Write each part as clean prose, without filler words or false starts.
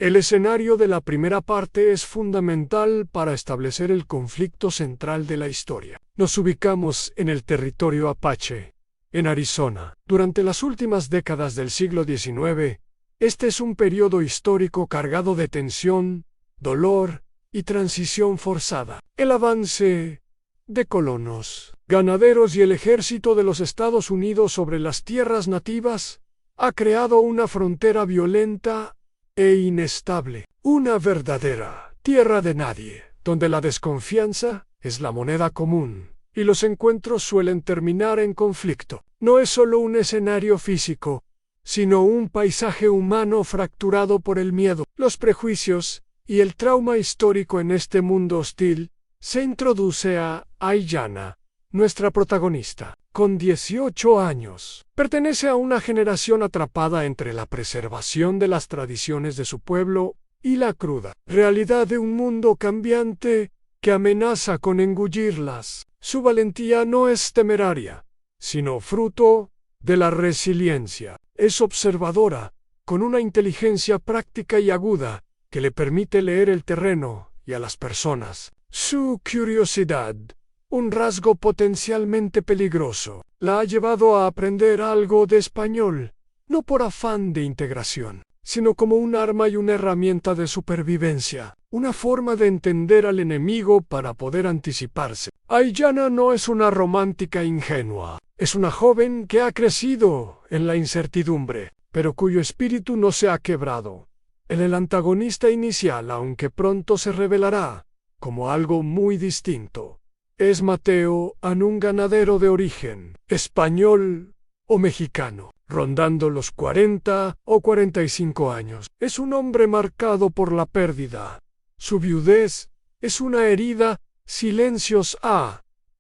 El escenario de la primera parte es fundamental para establecer el conflicto central de la historia. Nos ubicamos en el territorio apache, en Arizona. Durante las últimas décadas del siglo XIX, este es un periodo histórico cargado de tensión, dolor y transición forzada. El avance de colonos, ganaderos y el ejército de los Estados Unidos sobre las tierras nativas ha creado una frontera violenta e inestable, una verdadera tierra de nadie, donde la desconfianza es la moneda común y los encuentros suelen terminar en conflicto. No es solo un escenario físico, sino un paisaje humano fracturado por el miedo, los prejuicios y el trauma histórico. En este mundo hostil se introduce a Aiyana, nuestra protagonista. Con 18 años, pertenece a una generación atrapada entre la preservación de las tradiciones de su pueblo y la cruda realidad de un mundo cambiante que amenaza con engullirlas. Su valentía no es temeraria, sino fruto de la resiliencia. Es observadora, con una inteligencia práctica y aguda que le permite leer el terreno y a las personas. Su curiosidad, un rasgo potencialmente peligroso, la ha llevado a aprender algo de español, no por afán de integración, sino como un arma y una herramienta de supervivencia, una forma de entender al enemigo para poder anticiparse. Aiyana no es una romántica ingenua, es una joven que ha crecido en la incertidumbre, pero cuyo espíritu no se ha quebrado. El antagonista inicial, aunque pronto se revelará como algo muy distinto, es Mateo, un ganadero de origen español o mexicano, rondando los 40 o 45 años. Es un hombre marcado por la pérdida. Su viudez es una herida, silencios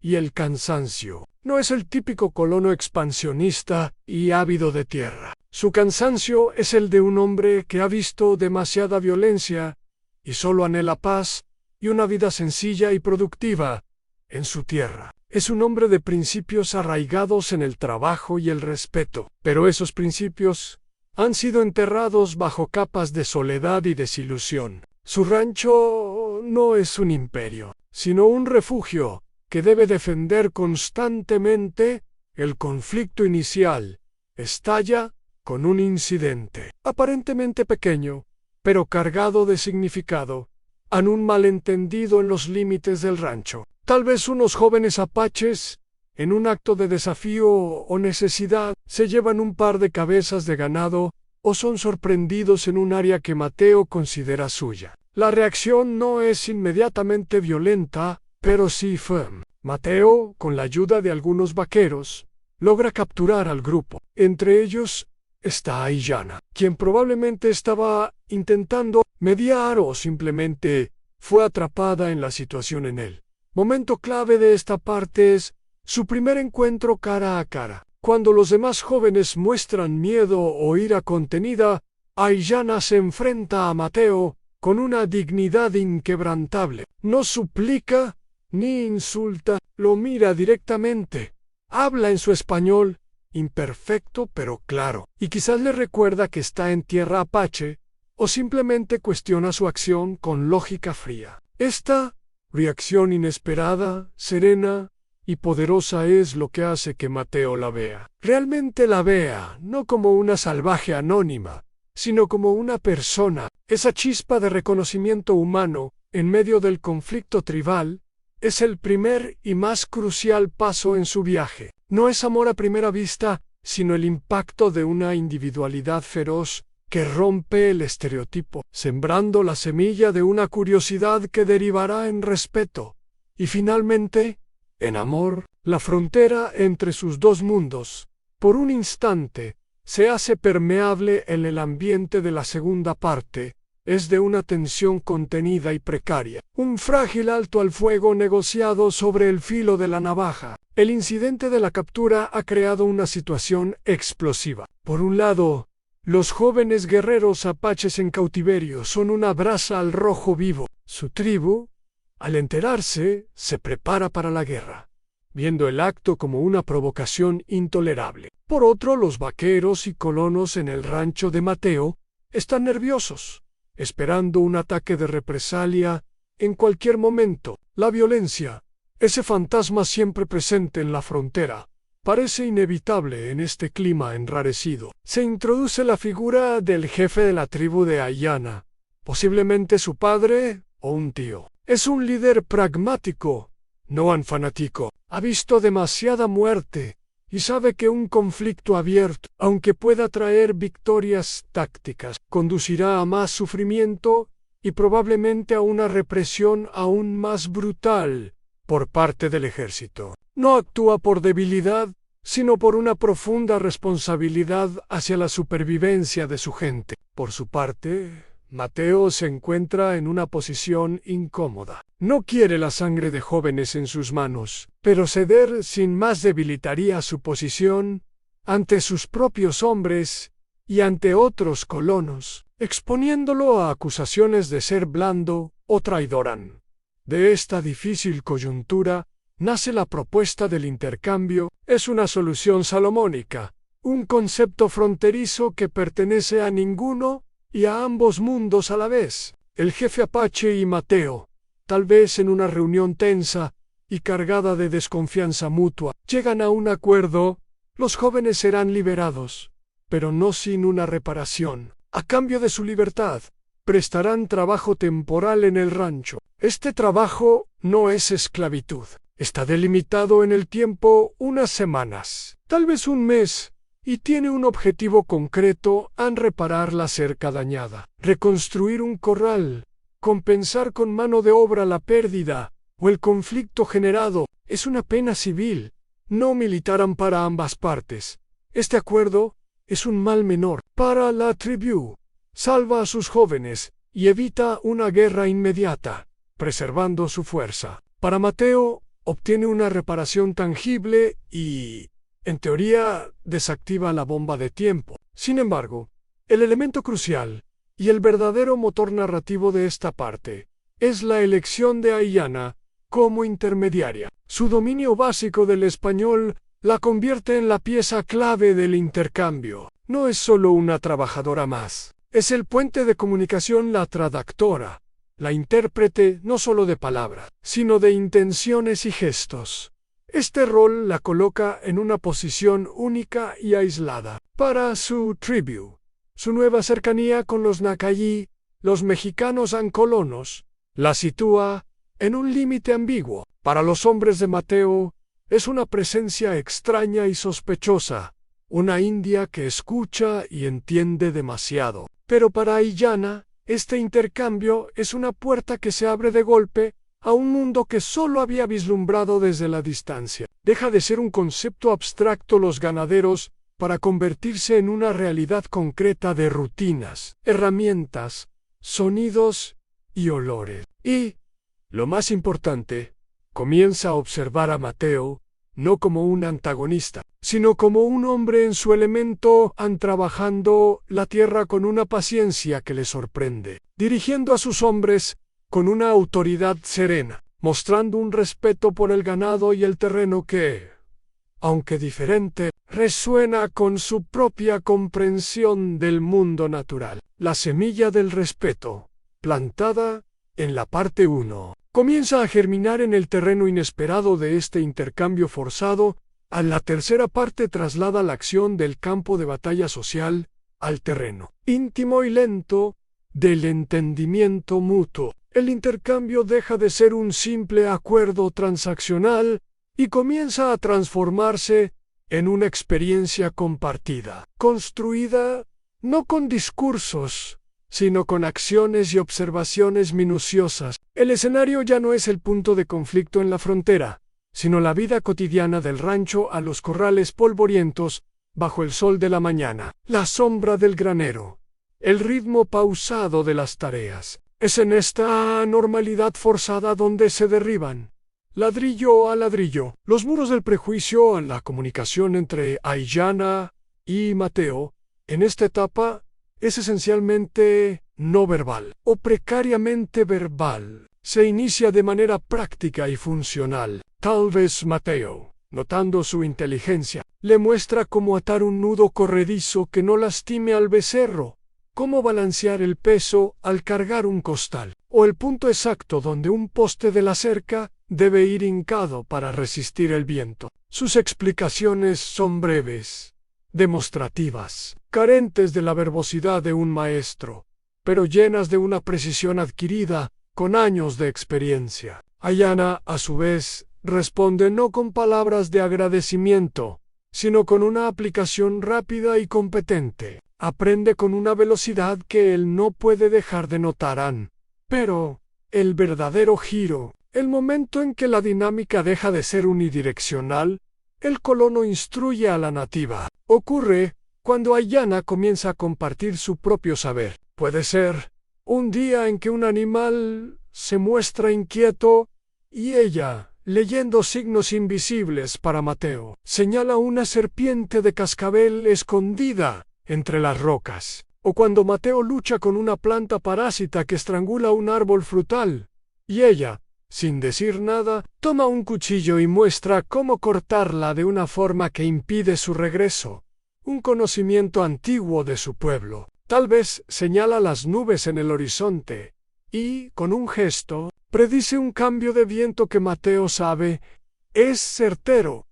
y el cansancio. No es el típico colono expansionista y ávido de tierra. Su cansancio es el de un hombre que ha visto demasiada violencia y solo anhela paz y una vida sencilla y productiva en su tierra. Es un hombre de principios arraigados en el trabajo y el respeto, pero esos principios han sido enterrados bajo capas de soledad y desilusión. Su rancho no es un imperio, sino un refugio que debe defender constantemente. El conflicto inicial estalla con un incidente aparentemente pequeño, pero cargado de significado, un malentendido en los límites del rancho. Tal vez unos jóvenes apaches, en un acto de desafío o necesidad, se llevan un par de cabezas de ganado o son sorprendidos en un área que Mateo considera suya. La reacción no es inmediatamente violenta, pero sí firme. Mateo, con la ayuda de algunos vaqueros, logra capturar al grupo. Entre ellos está Aiyana, quien probablemente estaba intentando mediar o simplemente fue atrapada en la situación en él. Momento clave de esta parte es su primer encuentro cara a cara. Cuando los demás jóvenes muestran miedo o ira contenida, Aiyana se enfrenta a Mateo con una dignidad inquebrantable. No suplica ni insulta, lo mira directamente. Habla en su español, imperfecto pero claro, y quizás le recuerda que está en tierra apache, o simplemente cuestiona su acción con lógica fría. Esta reacción inesperada, serena y poderosa es lo que hace que Mateo la vea. Realmente la vea, no como una salvaje anónima, sino como una persona. Esa chispa de reconocimiento humano, en medio del conflicto tribal, es el primer y más crucial paso en su viaje. No es amor a primera vista, sino el impacto de una individualidad feroz que rompe el estereotipo, sembrando la semilla de una curiosidad que derivará en respeto y finalmente en amor. La frontera entre sus dos mundos, por un instante, se hace permeable en el ambiente de la segunda parte. Es de una tensión contenida y precaria, un frágil alto al fuego negociado sobre el filo de la navaja. El incidente de la captura ha creado una situación explosiva. Por un lado, los jóvenes guerreros apaches en cautiverio son una brasa al rojo vivo. Su tribu, al enterarse, se prepara para la guerra, viendo el acto como una provocación intolerable. Por otro, los vaqueros y colonos en el rancho de Mateo están nerviosos. esperando un ataque de represalia en cualquier momento. La violencia, ese fantasma siempre presente en la frontera, parece inevitable en este clima enrarecido. Se introduce la figura del jefe de la tribu de Ayana, posiblemente su padre o un tío. Es un líder pragmático, no un fanático. Ha visto demasiada muerte y sabe que un conflicto abierto, aunque pueda traer victorias tácticas, conducirá a más sufrimiento y probablemente a una represión aún más brutal por parte del ejército. No actúa por debilidad, sino por una profunda responsabilidad hacia la supervivencia de su gente. Por su parte, Mateo se encuentra en una posición incómoda. No quiere la sangre de jóvenes en sus manos, pero ceder sin más debilitaría su posición ante sus propios hombres y ante otros colonos, exponiéndolo a acusaciones de ser blando o traidorán. De esta difícil coyuntura nace la propuesta del intercambio. Es una solución salomónica, un concepto fronterizo que pertenece a ninguno y a ambos mundos a la vez. El jefe Apache y Mateo, tal vez en una reunión tensa y cargada de desconfianza mutua, llegan a un acuerdo. Los jóvenes serán liberados, pero no sin una reparación. A cambio de su libertad, prestarán trabajo temporal en el rancho. Este trabajo no es esclavitud. Está delimitado en el tiempo unas semanas, tal vez un mes, y tiene un objetivo concreto: en reparar la cerca dañada, reconstruir un corral, compensar con mano de obra la pérdida o el conflicto generado. Es una pena civil, no militar para ambas partes. Este acuerdo es un mal menor para la tribu. Salva a sus jóvenes y evita una guerra inmediata, preservando su fuerza. Para Mateo, obtiene una reparación tangible y, en teoría, desactiva la bomba de tiempo. Sin embargo, el elemento crucial y el verdadero motor narrativo de esta parte es la elección de Ayana como intermediaria. Su dominio básico del español la convierte en la pieza clave del intercambio. No es solo una trabajadora más, es el puente de comunicación, la traductora, la intérprete no solo de palabras, sino de intenciones y gestos. Este rol la coloca en una posición única y aislada. Para su tribu, su nueva cercanía con los Nacayí, los mexicanos ancolonos, la sitúa en un límite ambiguo. Para los hombres de Mateo, es una presencia extraña y sospechosa, una india que escucha y entiende demasiado. Pero para Ayana, este intercambio es una puerta que se abre de golpe a un mundo que solo había vislumbrado desde la distancia. Deja de ser un concepto abstracto los ganaderos para convertirse en una realidad concreta de rutinas, herramientas, sonidos y olores. Y, lo más importante, comienza a observar a Mateo no como un antagonista, sino como un hombre en su elemento, trabajando la tierra con una paciencia que le sorprende, dirigiendo a sus hombres con una autoridad serena, mostrando un respeto por el ganado y el terreno que, aunque diferente, resuena con su propia comprensión del mundo natural. La semilla del respeto, plantada en la parte 1, comienza a germinar en el terreno inesperado de este intercambio forzado. A la tercera parte traslada la acción del campo de batalla social al terreno íntimo y lento del entendimiento mutuo. El intercambio deja de ser un simple acuerdo transaccional y comienza a transformarse en una experiencia compartida, construida no con discursos, sino con acciones y observaciones minuciosas. El escenario ya no es el punto de conflicto en la frontera, sino la vida cotidiana del rancho a los corrales polvorientos bajo el sol de la mañana, la sombra del granero, el ritmo pausado de las tareas. Es en esta normalidad forzada donde se derriban, ladrillo a ladrillo, los muros del prejuicio a la comunicación entre Ayana y Mateo. En esta etapa es esencialmente no verbal o precariamente verbal. Se inicia de manera práctica y funcional. Tal vez Mateo, notando su inteligencia, le muestra cómo atar un nudo corredizo que no lastime al becerro, cómo balancear el peso al cargar un costal, o el punto exacto donde un poste de la cerca debe ir hincado para resistir el viento. Sus explicaciones son breves, demostrativas, carentes de la verbosidad de un maestro, pero llenas de una precisión adquirida con años de experiencia. Ayanna, a su vez, responde no con palabras de agradecimiento, sino con una aplicación rápida y competente. Aprende con una velocidad que él no puede dejar de notar. Pero el verdadero giro, el momento en que la dinámica deja de ser unidireccional, el colono instruye a la nativa, ocurre cuando Ayanna comienza a compartir su propio saber. Puede ser un día en que un animal se muestra inquieto y ella, leyendo signos invisibles para Mateo, señala una serpiente de cascabel escondida entre las rocas, o cuando Mateo lucha con una planta parásita que estrangula un árbol frutal, y ella, sin decir nada, toma un cuchillo y muestra cómo cortarla de una forma que impide su regreso, un conocimiento antiguo de su pueblo. Tal vez señala las nubes en el horizonte y, con un gesto, predice un cambio de viento que Mateo sabe es certero.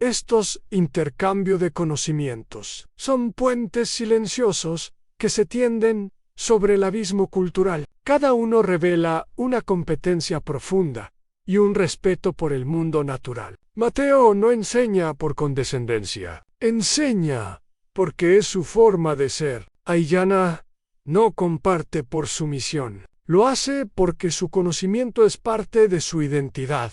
Estos intercambios de conocimientos son puentes silenciosos que se tienden sobre el abismo cultural. Cada uno revela una competencia profunda y un respeto por el mundo natural. Mateo no enseña por condescendencia, enseña porque es su forma de ser. Ayanna no comparte por sumisión. Lo hace porque su conocimiento es parte de su identidad.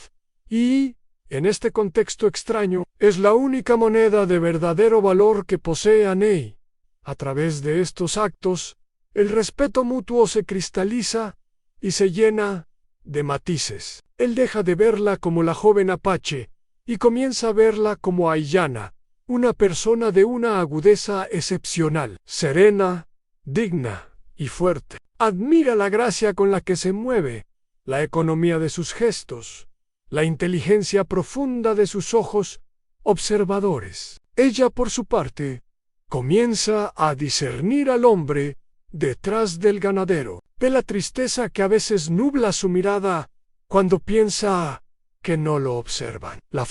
Y, en este contexto extraño, es la única moneda de verdadero valor que posee Anei. A través de estos actos, el respeto mutuo se cristaliza y se llena de matices. Él deja de verla como la joven apache y comienza a verla como Ayanna, una persona de una agudeza excepcional, serena, digna y fuerte. Admira la gracia con la que se mueve, la economía de sus gestos, la inteligencia profunda de sus ojos observadores. Ella, por su parte, comienza a discernir al hombre detrás del ganadero. Ve la tristeza que a veces nubla su mirada cuando piensa que no lo observan. La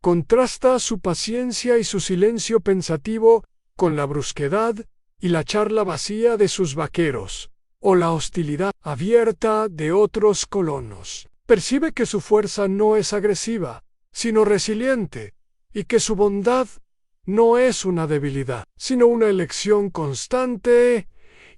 contrasta su paciencia y su silencio pensativo con la brusquedad y la charla vacía de sus vaqueros, o la hostilidad abierta de otros colonos. Percibe que su fuerza no es agresiva, sino resiliente, y que su bondad no es una debilidad, sino una elección constante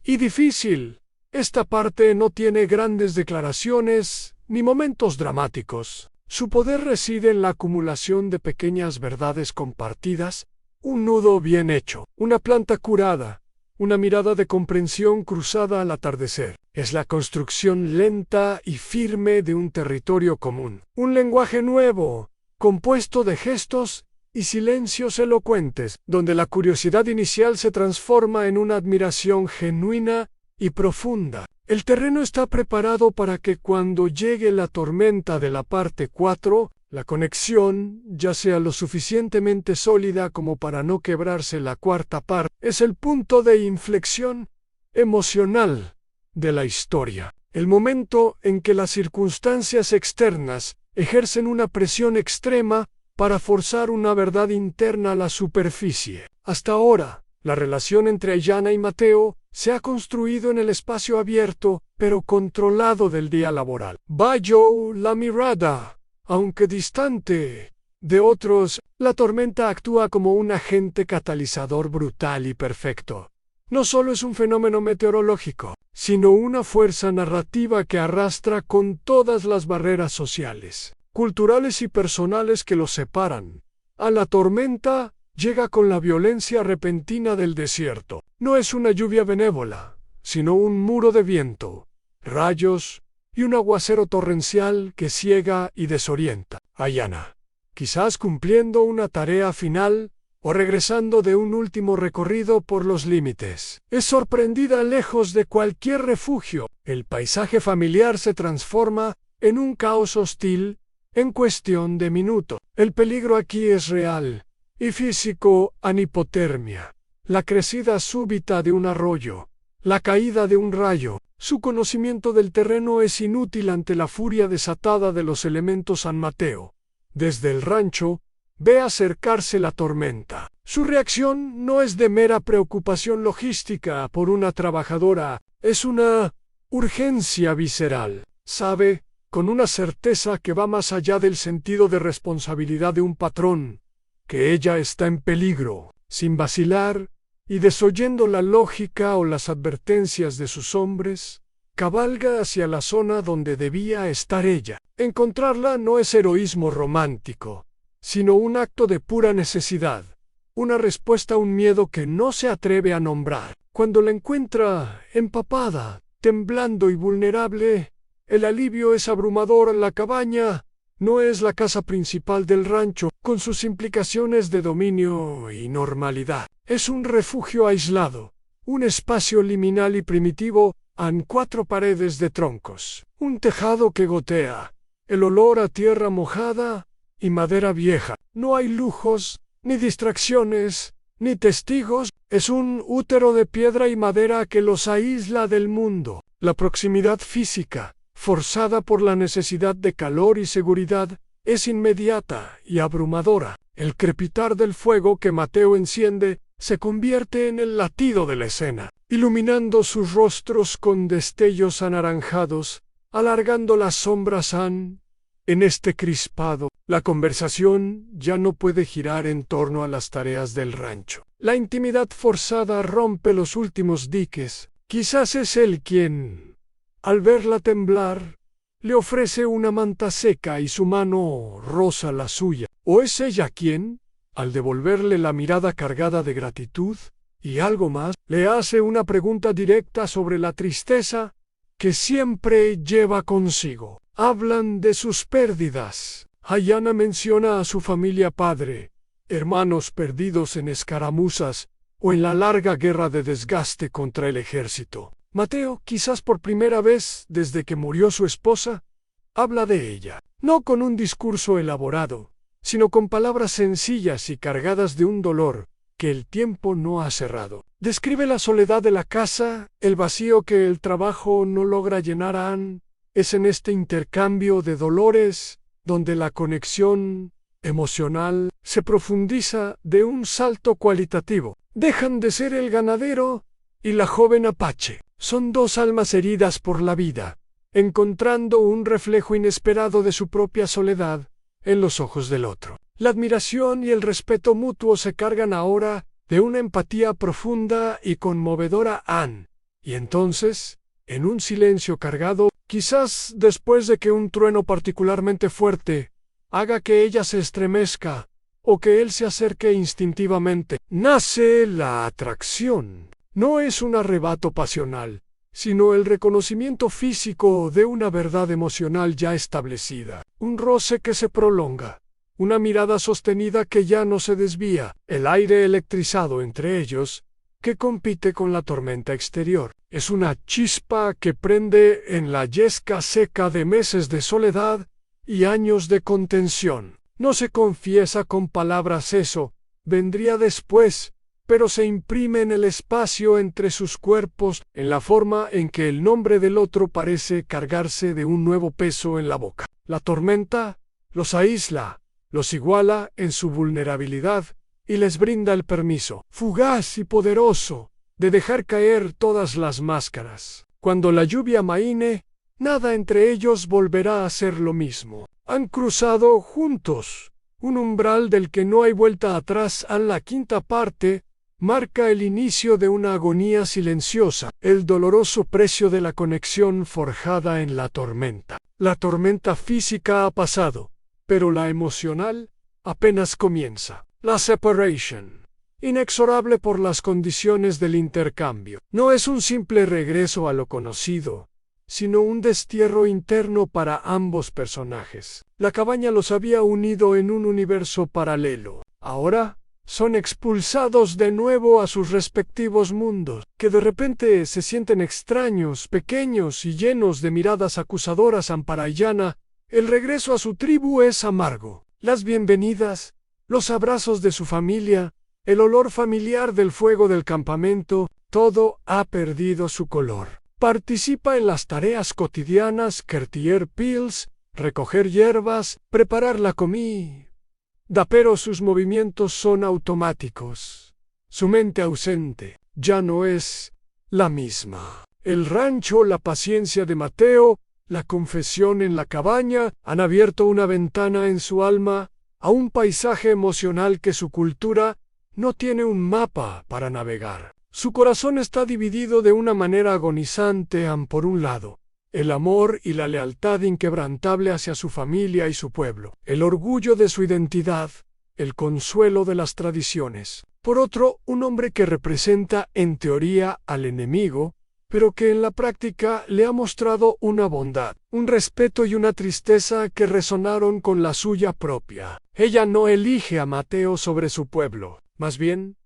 y difícil. Esta parte no tiene grandes declaraciones ni momentos dramáticos. Su poder reside en la acumulación de pequeñas verdades compartidas, un nudo bien hecho, una planta curada, una mirada de comprensión cruzada al atardecer. Es la construcción lenta y firme de un territorio común, un lenguaje nuevo, compuesto de gestos y silencios elocuentes, donde la curiosidad inicial se transforma en una admiración genuina y profunda. El terreno está preparado para que cuando llegue la tormenta de la parte 4, la conexión ya sea lo suficientemente sólida como para no quebrarse la cuarta parte. Es el punto de inflexión emocional de la historia, el momento en que las circunstancias externas ejercen una presión extrema para forzar una verdad interna a la superficie. Hasta ahora, la relación entre Ayanna y Mateo se ha construido en el espacio abierto, pero controlado del día laboral. Bajo la mirada, aunque distante, de otros, la tormenta actúa como un agente catalizador brutal y perfecto. No solo es un fenómeno meteorológico, sino una fuerza narrativa que arrastra con todas las barreras sociales, culturales y personales que los separan. A la tormenta llega con la violencia repentina del desierto. No es una lluvia benévola, sino un muro de viento, rayos y un aguacero torrencial que ciega y desorienta. Ayanna, quizás cumpliendo una tarea final o regresando de un último recorrido por los límites, es sorprendida lejos de cualquier refugio. El paisaje familiar se transforma en un caos hostil en cuestión de minutos. El peligro aquí es real y físico: hipotermia, la crecida súbita de un arroyo, la caída de un rayo. Su conocimiento del terreno es inútil ante la furia desatada de los elementos. San Mateo, desde el rancho, ve acercarse la tormenta. Su reacción no es de mera preocupación logística por una trabajadora, es una urgencia visceral. Sabe, con una certeza que va más allá del sentido de responsabilidad de un patrón, que ella está en peligro. Sin vacilar, y desoyendo la lógica o las advertencias de sus hombres, cabalga hacia la zona donde debía estar ella. Encontrarla no es heroísmo romántico, sino un acto de pura necesidad, una respuesta a un miedo que no se atreve a nombrar. Cuando la encuentra empapada, temblando y vulnerable, el alivio es abrumador. La cabaña no es la casa principal del rancho, con sus implicaciones de dominio y normalidad. Es un refugio aislado, un espacio liminal y primitivo, en 4 paredes de troncos, un tejado que gotea, el olor a tierra mojada y madera vieja. No hay lujos, ni distracciones, ni testigos. Es un útero de piedra y madera que los aísla del mundo. La proximidad física, forzada por la necesidad de calor y seguridad, es inmediata y abrumadora. El crepitar del fuego que Mateo enciende se convierte en el latido de la escena, iluminando sus rostros con destellos anaranjados, alargando las sombras. En este crispado, la conversación ya no puede girar en torno a las tareas del rancho. La intimidad forzada rompe los últimos diques. Quizás es él quien, al verla temblar, le ofrece una manta seca y su mano roza la suya. ¿O es ella quien, al devolverle la mirada cargada de gratitud y algo más, le hace una pregunta directa sobre la tristeza que siempre lleva consigo? Hablan de sus pérdidas. Ayana menciona a su familia: padre, hermanos perdidos en escaramuzas o en la larga guerra de desgaste contra el ejército. Mateo, quizás por primera vez desde que murió su esposa, habla de ella, no con un discurso elaborado, sino con palabras sencillas y cargadas de un dolor que el tiempo no ha cerrado. Describe la soledad de la casa, el vacío que el trabajo no logra llenar. Es en este intercambio de dolores donde la conexión emocional se profundiza de un salto cualitativo. Dejan de ser el ganadero y la joven apache. Son 2 almas heridas por la vida, encontrando un reflejo inesperado de su propia soledad en los ojos del otro. La admiración y el respeto mutuo se cargan ahora de una empatía profunda y conmovedora. Y entonces, en un silencio cargado, quizás después de que un trueno particularmente fuerte haga que ella se estremezca o que él se acerque instintivamente, nace la atracción. No es un arrebato pasional, sino el reconocimiento físico de una verdad emocional ya establecida. Un roce que se prolonga, una mirada sostenida que ya no se desvía, el aire electrizado entre ellos que compite con la tormenta exterior. Es una chispa que prende en la yesca seca de meses de soledad y años de contención. No se confiesa con palabras, eso vendría después, pero se imprime en el espacio entre sus cuerpos, en la forma en que el nombre del otro parece cargarse de un nuevo peso en la boca. La tormenta los aísla, los iguala en su vulnerabilidad y les brinda el permiso, fugaz y poderoso, de dejar caer todas las máscaras. Cuando la lluvia amaine, nada entre ellos volverá a ser lo mismo. Han cruzado juntos un umbral del que no hay vuelta atrás. La 5ª parte marca el inicio de una agonía silenciosa, el doloroso precio de la conexión forjada en la tormenta. La tormenta física ha pasado, pero la emocional apenas comienza. La separation, inexorable por las condiciones del intercambio, no es un simple regreso a lo conocido, sino un destierro interno para ambos personajes. La cabaña los había unido en un universo paralelo. Ahora son expulsados de nuevo a sus respectivos mundos, que de repente se sienten extraños, pequeños y llenos de miradas acusadoras. Para Ayana, El regreso a su tribu es amargo. Las bienvenidas, los abrazos de su familia, el olor familiar del fuego del campamento, todo ha perdido su color. Participa en las tareas cotidianas, curtir pils, recoger hierbas, preparar la comida, pero sus movimientos son automáticos. Su mente ausente ya no es la misma. El rancho, la paciencia de Mateo, la confesión en la cabaña han abierto una ventana en su alma a un paisaje emocional que su cultura no tiene un mapa para navegar. Su corazón está dividido de una manera agonizante. Por un lado, el amor y la lealtad inquebrantable hacia su familia y su pueblo, el orgullo de su identidad, el consuelo de las tradiciones. Por otro, un hombre que representa en teoría al enemigo, pero que en la práctica le ha mostrado una bondad, un respeto y una tristeza que resonaron con la suya propia. Ella no elige a Mateo sobre su pueblo, más bien,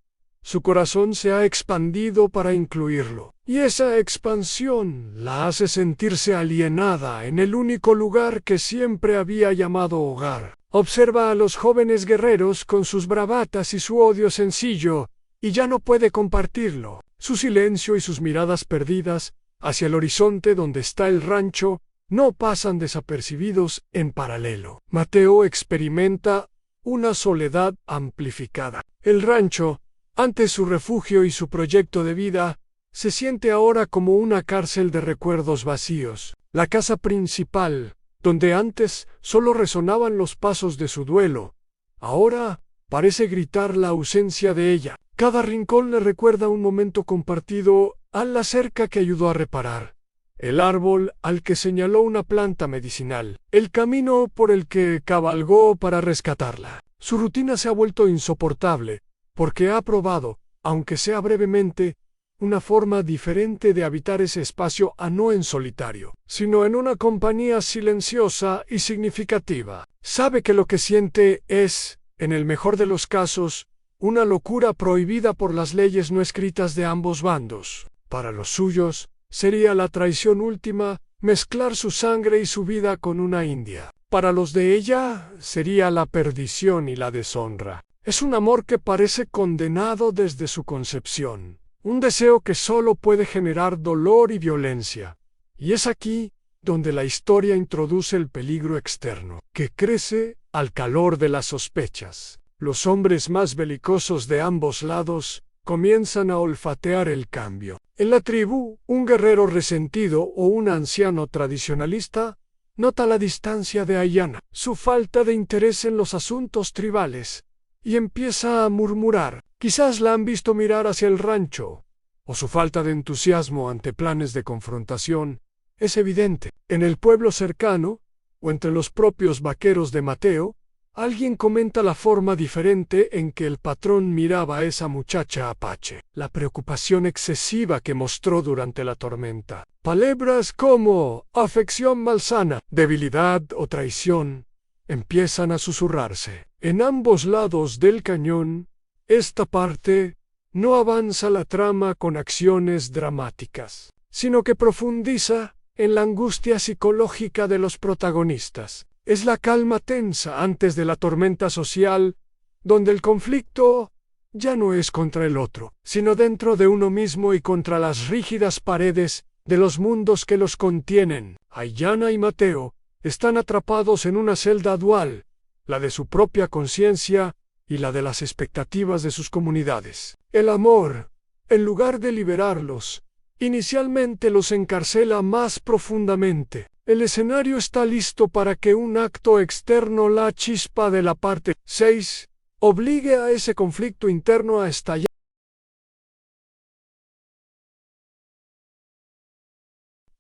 su corazón se ha expandido para incluirlo, y esa expansión la hace sentirse alienada en el único lugar que siempre había llamado hogar. Observa a los jóvenes guerreros con sus bravatas y su odio sencillo, y ya no puede compartirlo. Su silencio y sus miradas perdidas hacia el horizonte donde está el rancho no pasan desapercibidos en paralelo. Mateo experimenta una soledad amplificada. El rancho, antes su refugio y su proyecto de vida, se siente ahora como una cárcel de recuerdos vacíos. La casa principal, donde antes solo resonaban los pasos de su duelo, ahora parece gritar la ausencia de ella. Cada rincón le recuerda un momento compartido, a la cerca que ayudó a reparar, el árbol al que señaló una planta medicinal, el camino por el que cabalgó para rescatarla. Su rutina se ha vuelto insoportable, porque ha probado, aunque sea brevemente, una forma diferente de habitar ese espacio, no en solitario, sino en una compañía silenciosa y significativa. Sabe que lo que siente es, en el mejor de los casos, una locura prohibida por las leyes no escritas de ambos bandos. Para los suyos, sería la traición última mezclar su sangre y su vida con una india. Para los de ella, sería la perdición y la deshonra. Es un amor que parece condenado desde su concepción, un deseo que solo puede generar dolor y violencia. Y es aquí donde la historia introduce el peligro externo, que crece al calor de las sospechas. Los hombres más belicosos de ambos lados comienzan a olfatear el cambio. En la tribu, un guerrero resentido o un anciano tradicionalista nota la distancia de Aiyana, su falta de interés en los asuntos tribales, y empieza a murmurar. Quizás la han visto mirar hacia el rancho, o su falta de entusiasmo ante planes de confrontación es evidente. En el pueblo cercano, o entre los propios vaqueros de Mateo, alguien comenta la forma diferente en que el patrón miraba a esa muchacha apache, la preocupación excesiva que mostró durante la tormenta. Palabras como afección malsana, debilidad o traición empiezan a susurrarse. En ambos lados del cañón, esta parte no avanza la trama con acciones dramáticas, sino que profundiza en la angustia psicológica de los protagonistas. Es la calma tensa antes de la tormenta social, donde el conflicto ya no es contra el otro, sino dentro de uno mismo y contra las rígidas paredes de los mundos que los contienen. Aiyana y Mateo están atrapados en una celda dual, la de su propia conciencia y la de las expectativas de sus comunidades. El amor, en lugar de liberarlos, inicialmente los encarcela más profundamente. El escenario está listo para que un acto externo, la chispa de la parte 6, obligue a ese conflicto interno a estallar.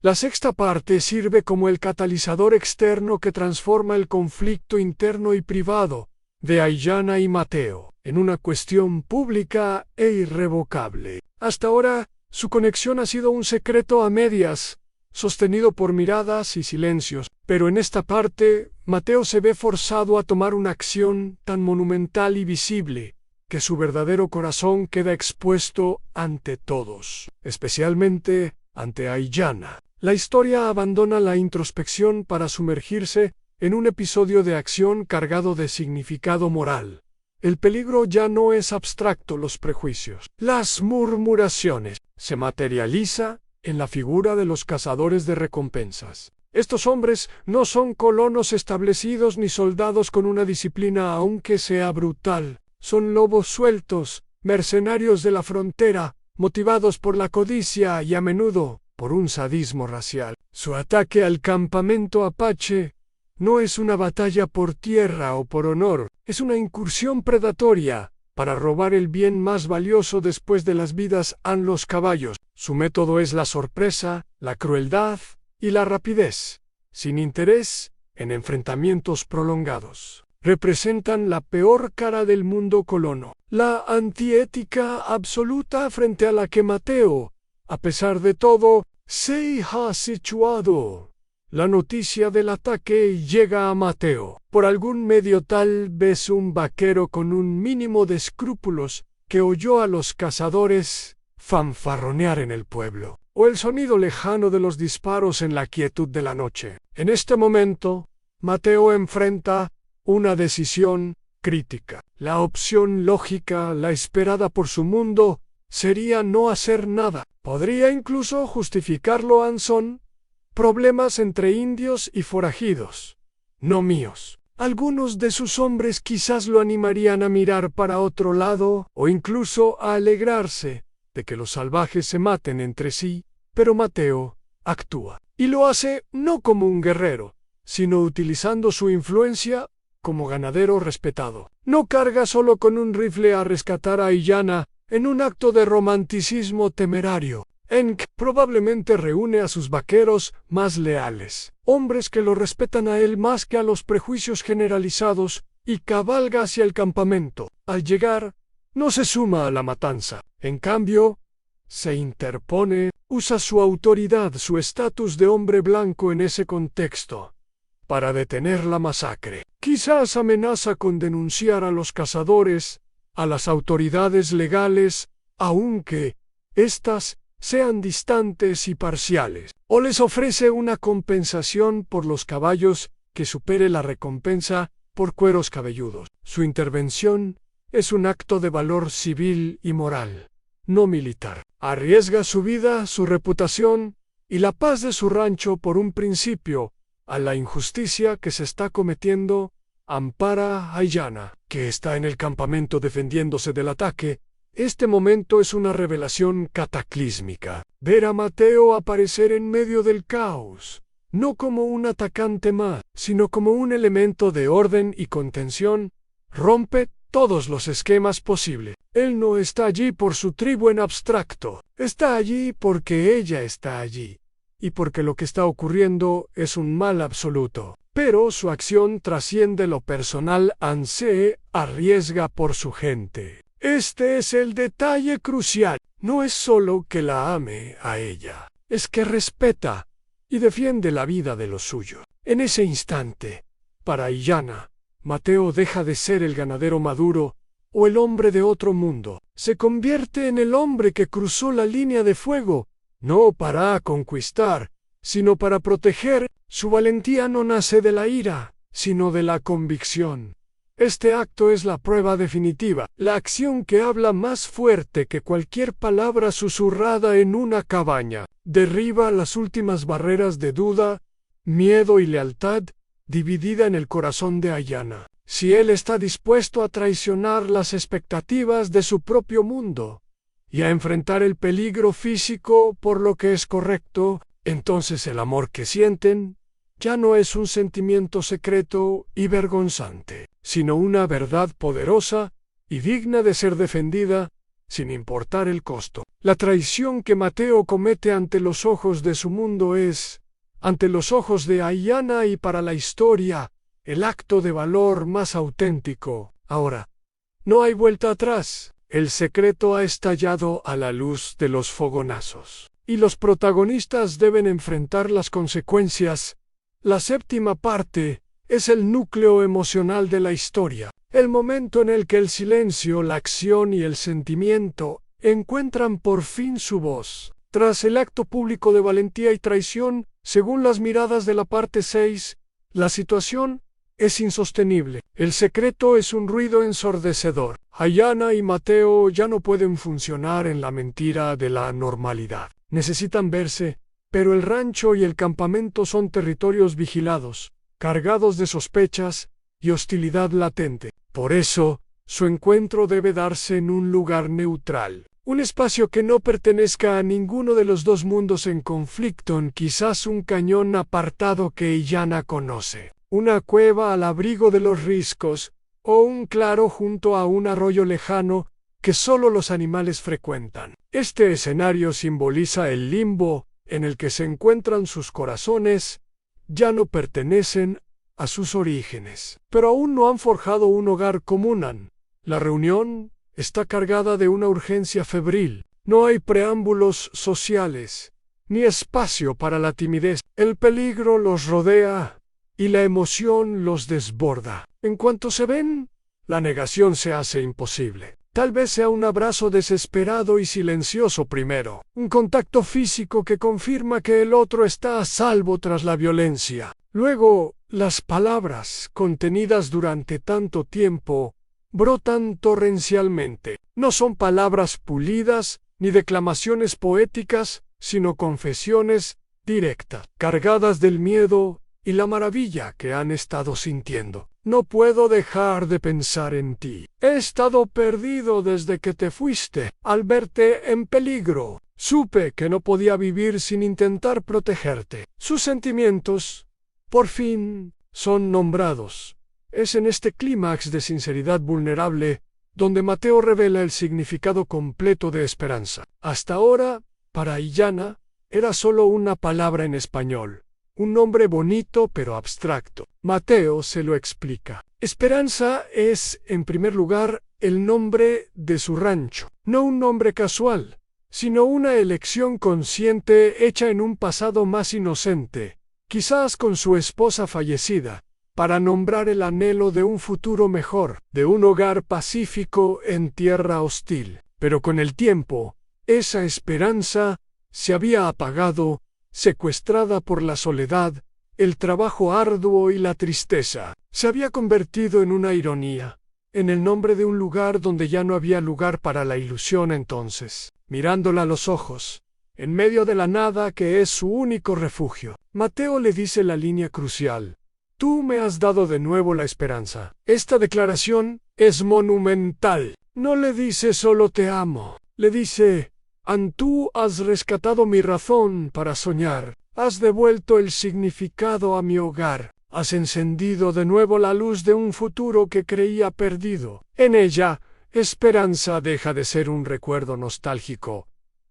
La sexta parte sirve como el catalizador externo que transforma el conflicto interno y privado de Aiyana y Mateo en una cuestión pública e irrevocable. Hasta ahora, su conexión ha sido un secreto a medias, sostenido por miradas y silencios, pero en esta parte, Mateo se ve forzado a tomar una acción tan monumental y visible, que su verdadero corazón queda expuesto ante todos, especialmente ante Aiyana. La historia abandona la introspección para sumergirse en un episodio de acción cargado de significado moral. El peligro ya no es abstracto, los prejuicios, las murmuraciones, se materializa en la figura de los cazadores de recompensas. Estos hombres no son colonos establecidos ni soldados con una disciplina aunque sea brutal. Son lobos sueltos, mercenarios de la frontera, motivados por la codicia y a menudo por un sadismo racial. Su ataque al campamento apache no es una batalla por tierra o por honor, es una incursión predatoria para robar el bien más valioso después de las vidas a los caballos. Su método es la sorpresa, la crueldad y la rapidez, sin interés en enfrentamientos prolongados. Representan la peor cara del mundo colono, la antiética absoluta frente a la que Mateo, a pesar de todo, se ha situado. La noticia del ataque llega a Mateo por algún medio, tal vez un vaquero con un mínimo de escrúpulos que oyó a los cazadores fanfarronear en el pueblo, o el sonido lejano de los disparos en la quietud de la noche. En este momento, Mateo enfrenta una decisión crítica. La opción lógica, la esperada por su mundo, sería no hacer nada. Podría incluso justificarlo Anson. Problemas entre indios y forajidos, no míos. Algunos de sus hombres quizás lo animarían a mirar para otro lado o incluso a alegrarse de que los salvajes se maten entre sí, pero Mateo actúa. Y lo hace no como un guerrero, sino utilizando su influencia como ganadero respetado. No carga solo con un rifle a rescatar a Illana en un acto de romanticismo temerario. Enk probablemente reúne a sus vaqueros más leales, hombres que lo respetan a él más que a los prejuicios generalizados, y cabalga hacia el campamento. Al llegar, no se suma a la matanza. En cambio, se interpone, usa su autoridad, su estatus de hombre blanco en ese contexto, para detener la masacre. Quizás amenaza con denunciar a los cazadores, a las autoridades legales, aunque éstas sean distantes y parciales, o les ofrece una compensación por los caballos que supere la recompensa por cueros cabelludos. Su intervención es un acto de valor civil y moral, no militar. Arriesga su vida, su reputación y la paz de su rancho por un principio a la injusticia que se está cometiendo. Ampara a Illana, que está en el campamento defendiéndose del ataque. Este momento es una revelación cataclísmica. Ver a Mateo aparecer en medio del caos, no como un atacante más, sino como un elemento de orden y contención, rompe todos los esquemas posibles. Él no está allí por su tribu en abstracto, está allí porque ella está allí, y porque lo que está ocurriendo es un mal absoluto. Pero su acción trasciende lo personal. Se arriesga por su gente. Este es el detalle crucial. No es solo que la ame a ella, es que respeta y defiende la vida de los suyos. En ese instante, para Illana, Mateo deja de ser el ganadero maduro o el hombre de otro mundo. Se convierte en el hombre que cruzó la línea de fuego, no para conquistar, sino para proteger. Su valentía no nace de la ira, sino de la convicción. Este acto es la prueba definitiva, la acción que habla más fuerte que cualquier palabra susurrada en una cabaña. Derriba las últimas barreras de duda, miedo y lealtad, dividida en el corazón de Illana. Si él está dispuesto a traicionar las expectativas de su propio mundo y a enfrentar el peligro físico por lo que es correcto, entonces el amor que sienten ya no es un sentimiento secreto y vergonzante, sino una verdad poderosa y digna de ser defendida sin importar el costo. La traición que Mateo comete ante los ojos de su mundo es, ante los ojos de Illana y para la historia, el acto de valor más auténtico. Ahora, no hay vuelta atrás. El secreto ha estallado a la luz de los fogonazos, y los protagonistas deben enfrentar las consecuencias. La séptima parte es el núcleo emocional de la historia, el momento en el que el silencio, la acción y el sentimiento encuentran por fin su voz. Tras el acto público de valentía y traición, según las miradas de la parte 6, La situación es insostenible. El secreto es un ruido ensordecedor. Ayana y Mateo ya no pueden funcionar en la mentira de la normalidad. Necesitan verse, pero el rancho y el campamento son territorios vigilados, cargados de sospechas y hostilidad latente. Por eso, su encuentro debe darse en un lugar neutral. Un espacio que no pertenezca a ninguno de los dos mundos en conflicto, quizás un cañón apartado que Ayana conoce, una cueva al abrigo de los riscos, o un claro junto a un arroyo lejano que solo los animales frecuentan. Este escenario simboliza el limbo en el que se encuentran sus corazones, ya no pertenecen a sus orígenes, pero aún no han forjado un hogar común. La reunión está cargada de una urgencia febril. No hay preámbulos sociales, ni espacio para la timidez. El peligro los rodea y la emoción los desborda. En cuanto se ven, la negación se hace imposible. Tal vez sea un abrazo desesperado y silencioso primero, un contacto físico que confirma que el otro está a salvo tras la violencia. Luego, las palabras, contenidas durante tanto tiempo, brotan torrencialmente. No son palabras pulidas ni declamaciones poéticas, sino confesiones directas, cargadas del miedo y la maravilla que han estado sintiendo. No puedo dejar de pensar en ti. He estado perdido desde que te fuiste. Al verte en peligro, supe que no podía vivir sin intentar protegerte. Sus sentimientos, por fin, son nombrados. Es en este clímax de sinceridad vulnerable donde Mateo revela el significado completo de esperanza. Hasta ahora, para Ayana, era solo una palabra en español, un nombre bonito pero abstracto. Mateo se lo explica. Esperanza es, en primer lugar, el nombre de su rancho. No un nombre casual, sino una elección consciente hecha en un pasado más inocente, quizás con su esposa fallecida, para nombrar el anhelo de un futuro mejor, de un hogar pacífico en tierra hostil. Pero con el tiempo, esa esperanza se había apagado, secuestrada por la soledad, el trabajo arduo y la tristeza. Se había convertido en una ironía, en el nombre de un lugar donde ya no había lugar para la ilusión entonces. Mirándola a los ojos, en medio de la nada que es su único refugio, Mateo le dice la línea crucial: tú me has dado de nuevo la esperanza. Esta declaración es monumental. No le dice solo te amo, le dice: tú has rescatado mi razón para soñar, has devuelto el significado a mi hogar, has encendido de nuevo la luz de un futuro que creía perdido. En ella, esperanza deja de ser un recuerdo nostálgico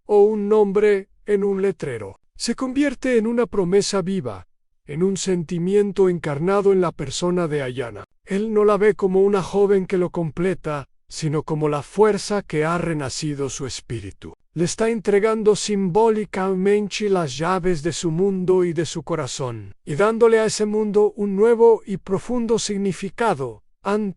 o un nombre en un letrero. Se convierte en una promesa viva, en un sentimiento encarnado en la persona de Ayana. Él no la ve como una joven que lo completa, sino como la fuerza que ha renacido su espíritu. Le está entregando simbólicamente las llaves de su mundo y de su corazón, y dándole a ese mundo un nuevo y profundo significado.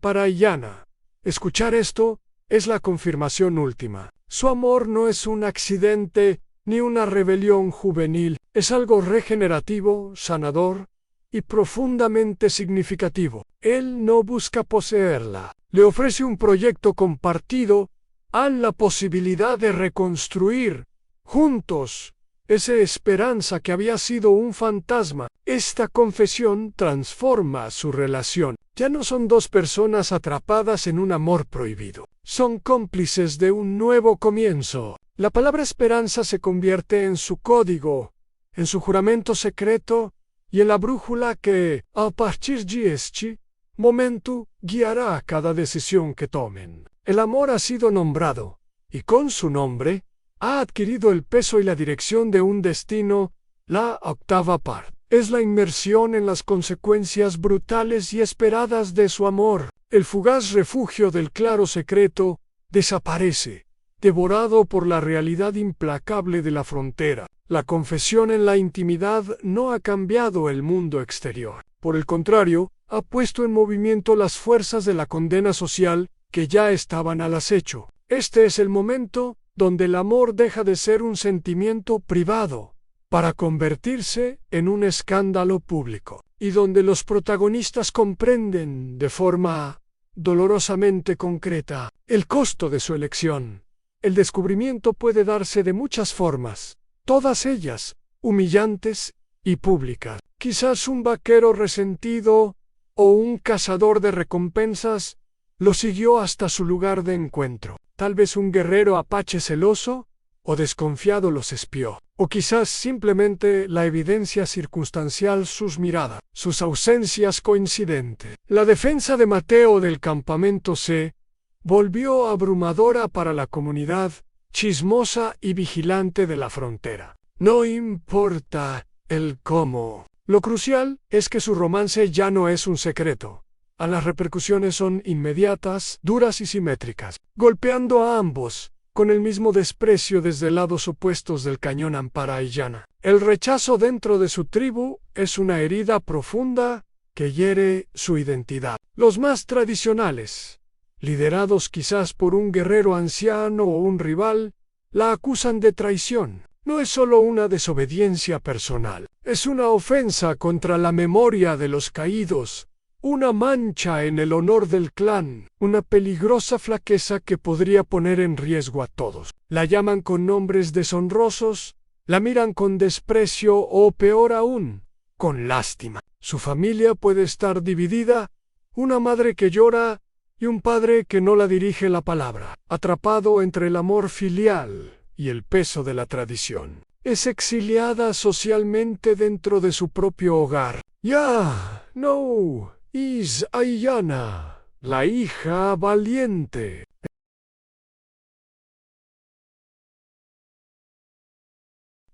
Para Ayana, escuchar esto es la confirmación última. Su amor no es un accidente ni una rebelión juvenil, es algo regenerativo, sanador y profundamente significativo. Él no busca poseerla, le ofrece un proyecto compartido, la posibilidad de reconstruir, juntos, esa esperanza que había sido un fantasma. Esta confesión transforma su relación. Ya no son dos personas atrapadas en un amor prohibido, son cómplices de un nuevo comienzo. La palabra esperanza se convierte en su código, en su juramento secreto y en la brújula que, a partir de este momento, guiará cada decisión que tomen. El amor ha sido nombrado, y con su nombre, ha adquirido el peso y la dirección de un destino. La octava parte es la inmersión en las consecuencias brutales y esperadas de su amor. El fugaz refugio del claro secreto desaparece, devorado por la realidad implacable de la frontera. La confesión en la intimidad no ha cambiado el mundo exterior. Por el contrario, ha puesto en movimiento las fuerzas de la condena social que ya estaban al acecho. Este es el momento donde el amor deja de ser un sentimiento privado para convertirse en un escándalo público, y donde los protagonistas comprenden de forma dolorosamente concreta el costo de su elección. El descubrimiento puede darse de muchas formas, todas ellas humillantes y públicas. Quizás un vaquero resentido o un cazador de recompensas lo siguió hasta su lugar de encuentro. Tal vez un guerrero apache celoso o desconfiado los espió. O quizás simplemente la evidencia circunstancial, sus miradas, sus ausencias coincidentes. La defensa de Mateo del campamento se volvió abrumadora para la comunidad chismosa y vigilante de la frontera. No importa el cómo. Lo crucial es que su romance ya no es un secreto. Las repercusiones son inmediatas, duras y simétricas, golpeando a ambos con el mismo desprecio desde lados opuestos del cañón Amparayana. El rechazo dentro de su tribu es una herida profunda que hiere su identidad. Los más tradicionales, liderados quizás por un guerrero anciano o un rival, la acusan de traición. No es solo una desobediencia personal, es una ofensa contra la memoria de los caídos, una mancha en el honor del clan, una peligrosa flaqueza que podría poner en riesgo a todos. La llaman con nombres deshonrosos, la miran con desprecio o, peor aún, con lástima. Su familia puede estar dividida, una madre que llora y un padre que no la dirige la palabra, atrapado entre el amor filial y el peso de la tradición. Es exiliada socialmente dentro de su propio hogar. No es Ayanna, la hija valiente.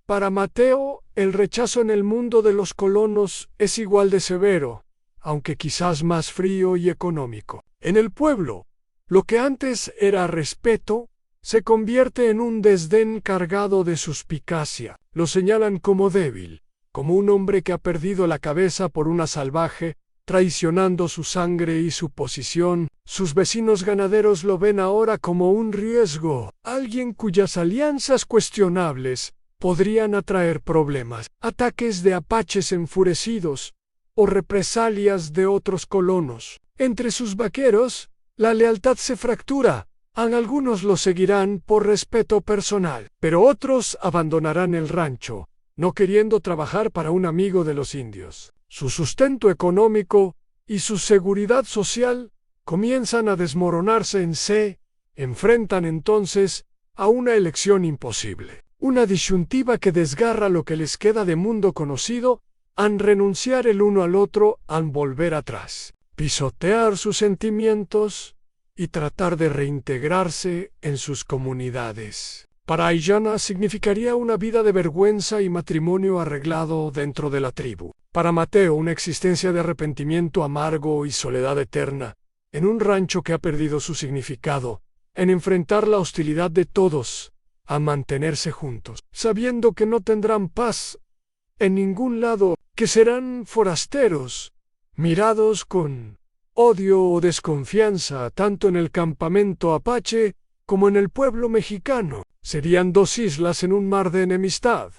Para Mateo, el rechazo en el mundo de los colonos es igual de severo, aunque quizás más frío y económico. En el pueblo, lo que antes era respeto, se convierte en un desdén cargado de suspicacia. Lo señalan como débil, como un hombre que ha perdido la cabeza por una salvaje, traicionando su sangre y su posición. Sus vecinos ganaderos lo ven ahora como un riesgo, alguien cuyas alianzas cuestionables podrían atraer problemas, ataques de apaches enfurecidos o represalias de otros colonos. Entre sus vaqueros, la lealtad se fractura. Algunos lo seguirán por respeto personal, pero otros abandonarán el rancho, no queriendo trabajar para un amigo de los indios. Su sustento económico y su seguridad social comienzan a desmoronarse se enfrentan entonces a una elección imposible. Una disyuntiva que desgarra lo que les queda de mundo conocido, han renunciar el uno al otro, han volver atrás, pisotear sus sentimientos y tratar de reintegrarse en sus comunidades. Para Ayanna significaría una vida de vergüenza y matrimonio arreglado dentro de la tribu. Para Mateo, una existencia de arrepentimiento amargo y soledad eterna, en un rancho que ha perdido su significado, en enfrentar la hostilidad de todos, a mantenerse juntos, sabiendo que no tendrán paz en ningún lado, que serán forasteros, mirados con odio o desconfianza tanto en el campamento apache como en el pueblo mexicano. Serían dos islas en un mar de enemistad.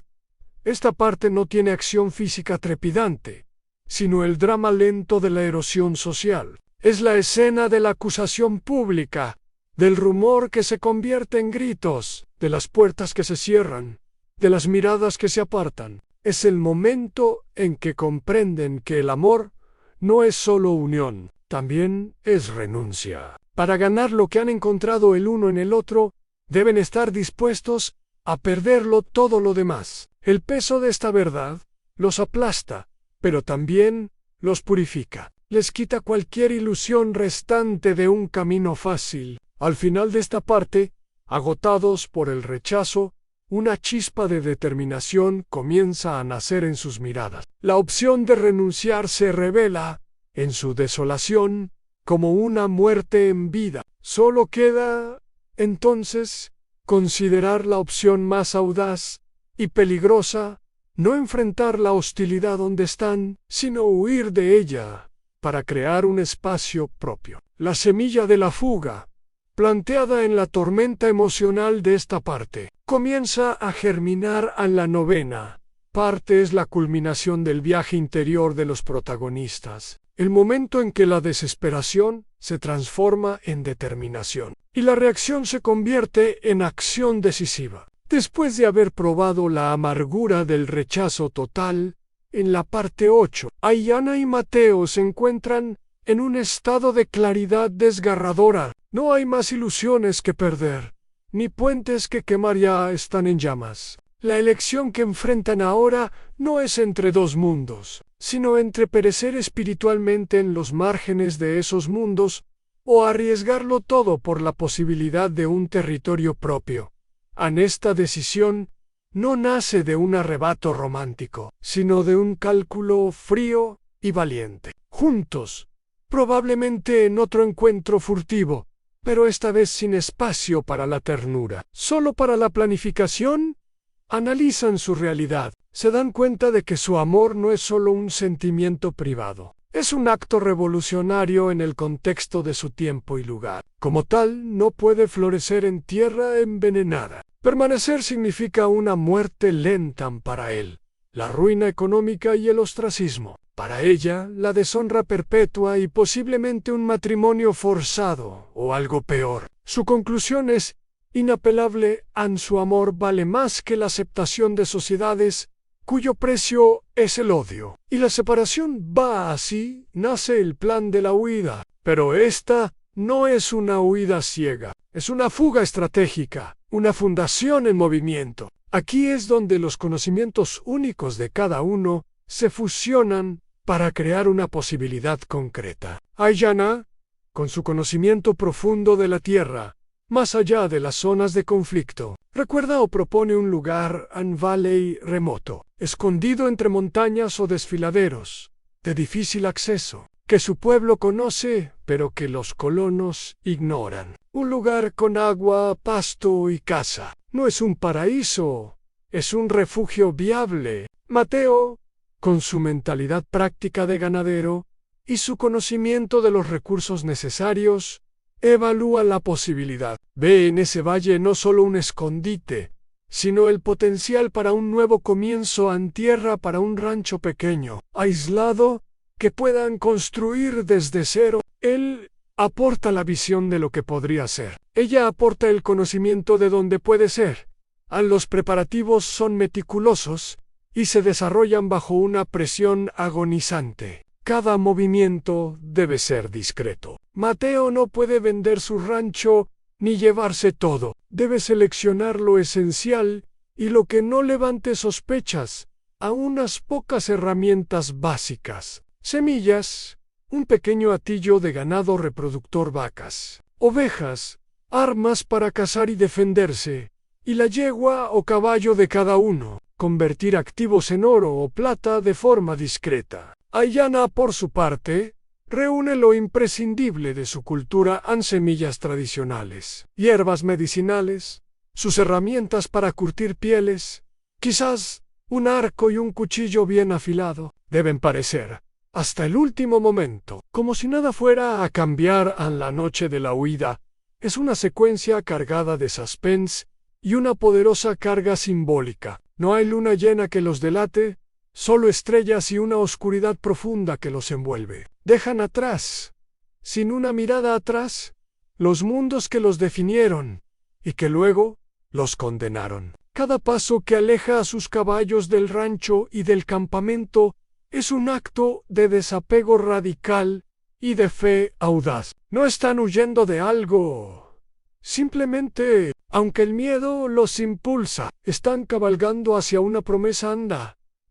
Esta parte no tiene acción física trepidante, sino el drama lento de la erosión social. Es la escena de la acusación pública, del rumor que se convierte en gritos, de las puertas que se cierran, de las miradas que se apartan. Es el momento en que comprenden que el amor no es solo unión, también es renuncia. Para ganar lo que han encontrado el uno en el otro, deben estar dispuestos a perderlo todo lo demás. El peso de esta verdad los aplasta, pero también los purifica. Les quita cualquier ilusión restante de un camino fácil. Al final de esta parte, agotados por el rechazo, una chispa de determinación comienza a nacer en sus miradas. La opción de renunciar se revela, en su desolación, como una muerte en vida. Solo queda, entonces, considerar la opción más audaz y peligrosa, no enfrentar la hostilidad donde están, sino huir de ella, para crear un espacio propio. La semilla de la fuga, planteada en la tormenta emocional de esta parte, comienza a germinar a la novena, parte es la culminación del viaje interior de los protagonistas, el momento en que la desesperación se transforma en determinación y la reacción se convierte en acción decisiva. Después de haber probado la amargura del rechazo total, en la parte 8, Ayanna y Mateo se encuentran en un estado de claridad desgarradora. No hay más ilusiones que perder, ni puentes que quemar, ya están en llamas. La elección que enfrentan ahora no es entre dos mundos, sino entre perecer espiritualmente en los márgenes de esos mundos o arriesgarlo todo por la posibilidad de un territorio propio. Esta decisión no nace de un arrebato romántico, sino de un cálculo frío y valiente. Juntos, probablemente en otro encuentro furtivo, pero esta vez sin espacio para la ternura, solo para la planificación, analizan su realidad. Se dan cuenta de que su amor no es solo un sentimiento privado. Es un acto revolucionario en el contexto de su tiempo y lugar. Como tal, no puede florecer en tierra envenenada. Permanecer significa una muerte lenta para él, la ruina económica y el ostracismo. Para ella, la deshonra perpetua y posiblemente un matrimonio forzado o algo peor. Su conclusión es inapelable: su amor vale más que la aceptación de sociedades cuyo precio es el odio. Y la separación va así, nace el plan de la huida. Pero esta no es una huida ciega, es una fuga estratégica, una fundación en movimiento. Aquí es donde los conocimientos únicos de cada uno se fusionan para crear una posibilidad concreta. Ayanna, con su conocimiento profundo de la Tierra, más allá de las zonas de conflicto, recuerda o propone un lugar, un valley remoto, escondido entre montañas o desfiladeros, de difícil acceso, que su pueblo conoce, pero que los colonos ignoran. Un lugar con agua, pasto y casa. No es un paraíso, es un refugio viable. Mateo, con su mentalidad práctica de ganadero y su conocimiento de los recursos necesarios, evalúa la posibilidad. Ve en ese valle no solo un escondite, sino el potencial para un nuevo comienzo en tierra, para un rancho pequeño, aislado, que puedan construir desde cero. Él aporta la visión de lo que podría ser. Ella aporta el conocimiento de dónde puede ser. Los preparativos son meticulosos y se desarrollan bajo una presión agonizante. Cada movimiento debe ser discreto. Mateo no puede vender su rancho ni llevarse todo. Debe seleccionar lo esencial y lo que no levante sospechas, a unas pocas herramientas básicas. Semillas, un pequeño hatillo de ganado reproductor, vacas, ovejas, armas para cazar y defenderse, y la yegua o caballo de cada uno. Convertir activos en oro o plata de forma discreta. Ayanna, por su parte, reúne lo imprescindible de su cultura en semillas tradicionales, hierbas medicinales, sus herramientas para curtir pieles, quizás un arco y un cuchillo bien afilado. Deben parecer, hasta el último momento, como si nada fuera a cambiar en la noche de la huida. Es una secuencia cargada de suspense y una poderosa carga simbólica. No hay luna llena que los delate, solo estrellas y una oscuridad profunda que los envuelve. Dejan atrás, sin una mirada atrás, los mundos que los definieron y que luego los condenaron. Cada paso que aleja a sus caballos del rancho y del campamento es un acto de desapego radical y de fe audaz. No están huyendo de algo. Simplemente, aunque el miedo los impulsa, están cabalgando hacia una promesa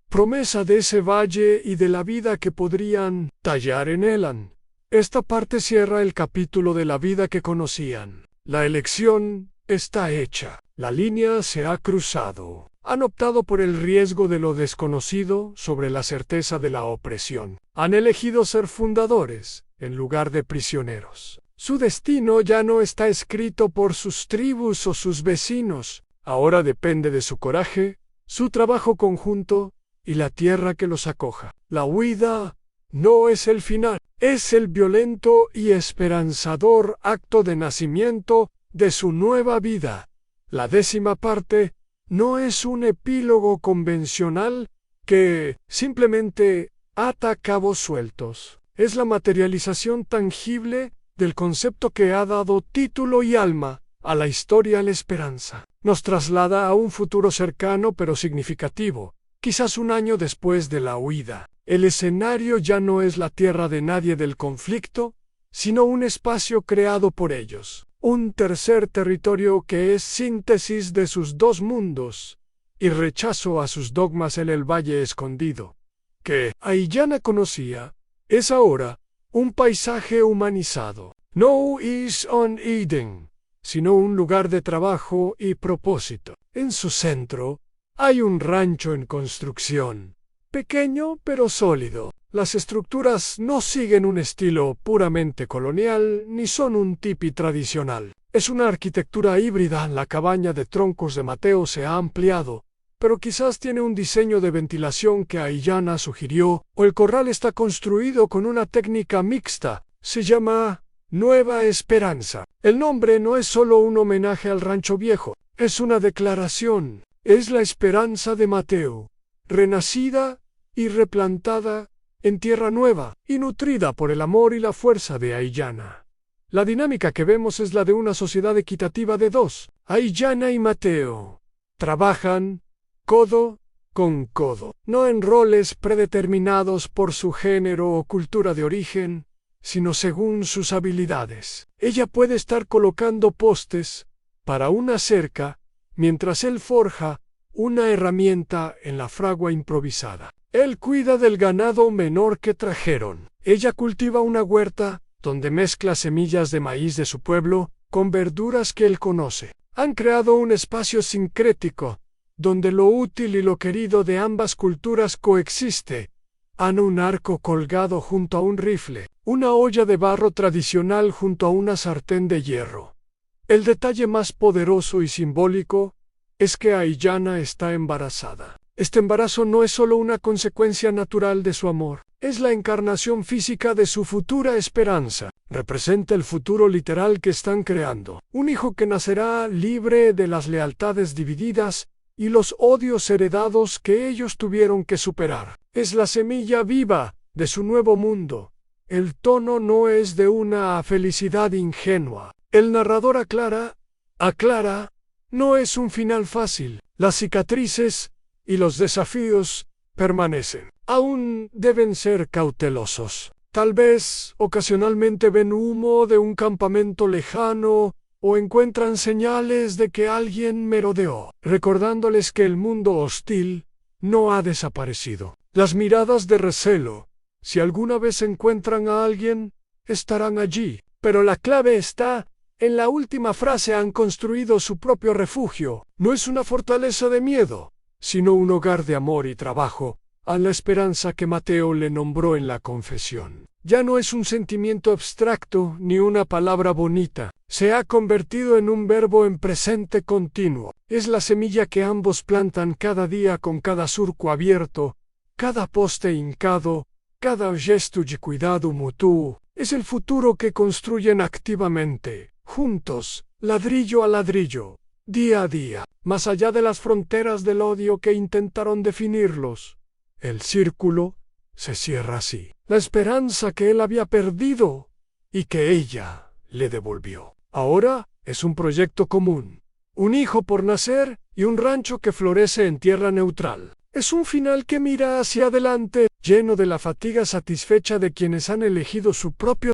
promesa de ese valle y de la vida que podrían tallar en él. Esta parte cierra el capítulo de la vida que conocían. La elección está hecha. La línea se ha cruzado. Han optado por el riesgo de lo desconocido sobre la certeza de la opresión. Han elegido ser fundadores en lugar de prisioneros. Su destino ya no está escrito por sus tribus o sus vecinos. Ahora depende de su coraje, su trabajo conjunto y la tierra que los acoja. La huida no es el final, es el violento y esperanzador acto de nacimiento de su nueva vida. La 10ª parte no es un epílogo convencional, que simplemente ata cabos sueltos. Es la materialización tangible del concepto que ha dado título y alma a la historia La Esperanza. Nos traslada a un futuro cercano pero significativo, quizás un año después de la huida. El escenario ya no es la tierra de nadie del conflicto, sino un espacio creado por ellos. Un tercer territorio que es síntesis de sus dos mundos y rechazo a sus dogmas en el Valle Escondido, que Aiyana conocía, es ahora un paisaje humanizado. No is on Eden, sino un lugar de trabajo y propósito. En su centro hay un rancho en construcción, pequeño pero sólido. Las estructuras no siguen un estilo puramente colonial ni son un tipi tradicional. Es una arquitectura híbrida. La cabaña de troncos de Mateo se ha ampliado, pero quizás tiene un diseño de ventilación que Aiyana sugirió, o el corral está construido con una técnica mixta. Se llama Nueva Esperanza. El nombre no es solo un homenaje al rancho viejo, es una declaración. Es la esperanza de Mateo, renacida y replantada en tierra nueva y nutrida por el amor y la fuerza de Aiyana. La dinámica que vemos es la de una sociedad equitativa de dos. Aiyana y Mateo trabajan codo con codo, no en roles predeterminados por su género o cultura de origen, sino según sus habilidades. Ella puede estar colocando postes para una cerca, mientras él forja una herramienta en la fragua improvisada. Él cuida del ganado menor que trajeron. Ella cultiva una huerta donde mezcla semillas de maíz de su pueblo con verduras que él conoce. Han creado un espacio sincrético donde lo útil y lo querido de ambas culturas coexiste. Han un arco colgado junto a un rifle, una olla de barro tradicional junto a una sartén de hierro. El detalle más poderoso y simbólico es que Aiyana está embarazada. Este embarazo no es solo una consecuencia natural de su amor, es la encarnación física de su futura esperanza. Representa el futuro literal que están creando. Un hijo que nacerá libre de las lealtades divididas y los odios heredados que ellos tuvieron que superar. Es la semilla viva de su nuevo mundo. El tono no es de una felicidad ingenua. El narrador aclara, no es un final fácil. Las cicatrices y los desafíos permanecen. Aún deben ser cautelosos. Tal vez ocasionalmente ven humo de un campamento lejano o encuentran señales de que alguien merodeó, recordándoles que el mundo hostil no ha desaparecido. Las miradas de recelo, si alguna vez encuentran a alguien, estarán allí. Pero la clave está en la última frase: han construido su propio refugio. No es una fortaleza de miedo, sino un hogar de amor y trabajo, a la esperanza que Mateo le nombró en la confesión. Ya no es un sentimiento abstracto ni una palabra bonita, se ha convertido en un verbo en presente continuo. Es la semilla que ambos plantan cada día con cada surco abierto, cada poste hincado, cada gesto de cuidado mutuo. Es el futuro que construyen activamente, juntos, ladrillo a ladrillo, día a día, más allá de las fronteras del odio que intentaron definirlos. El círculo se cierra así. La esperanza que él había perdido y que ella le devolvió. Ahora es un proyecto común, un hijo por nacer y un rancho que florece en tierra neutral. Es un final que mira hacia adelante, lleno de la fatiga satisfecha de quienes han elegido su propio